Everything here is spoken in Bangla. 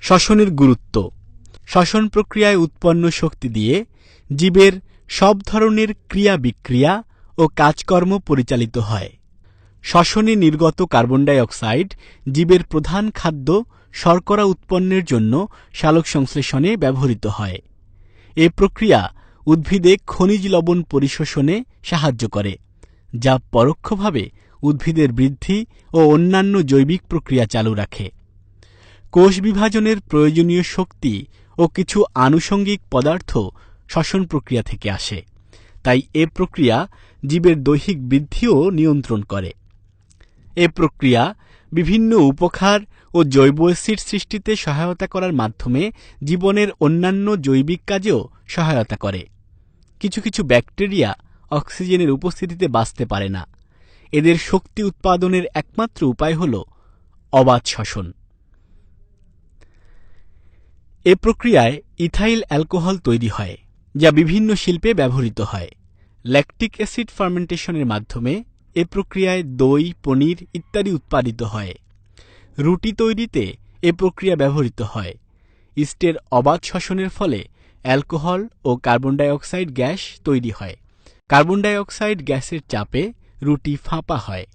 শ্বসনের গুরুত্ব। শ্বসন প্রক্রিয়ায় উৎপন্ন শক্তি দিয়ে জীবের সব ধরনের ক্রিয়া বিক্রিয়া ও কাজকর্ম পরিচালিত হয়। শ্বসনে নির্গত কার্বন ডাই অক্সাইড জীবের প্রধান খাদ্য শর্করা উৎপন্নের জন্য সালোকসংশ্লেষণে ব্যবহৃত হয়। এ প্রক্রিয়া উদ্ভিদে খনিজ লবণ পরিশোষণে সাহায্য করে, যা পরোক্ষভাবে উদ্ভিদের বৃদ্ধি ও অন্যান্য জৈবিক প্রক্রিয়া চালু রাখে। কোষ বিভাজনের প্রয়োজনীয় শক্তি ও কিছু আনুষঙ্গিক পদার্থ শ্বসন প্রক্রিয়া থেকে আসে, তাই এ প্রক্রিয়া জীবের দৈহিক বৃদ্ধিও নিয়ন্ত্রণ করে। এ প্রক্রিয়া বিভিন্ন উপকার ও জৈব অ্যাসিড সৃষ্টিতে সহায়তা করার মাধ্যমে জীবনের অন্যান্য জৈবিক কাজেও সহায়তা করে। কিছু কিছু ব্যাকটেরিয়া অক্সিজেনের উপস্থিতিতে বাঁচতে পারে না। এদের শক্তি উৎপাদনের একমাত্র উপায় হল অবাধ শ্বসন। এ প্রক্রিয়ায় ইথাইল অ্যালকোহল তৈরি হয়, যা বিভিন্ন শিল্পে ব্যবহৃত হয়। ল্যাকটিক অ্যাসিড ফার্মেন্টেশনের মাধ্যমে এ প্রক্রিয়ায় দই, পনির ইত্যাদি উৎপাদিত হয়। রুটি তৈরিতে এ প্রক্রিয়া ব্যবহৃত হয়। ইস্টের অবাধ শ্বসনের ফলে অ্যালকোহল ও কার্বন ডাই অক্সাইড গ্যাস তৈরি হয়। কার্বন ডাই অক্সাইড গ্যাসের চাপে রুটি ফাঁপা হয়।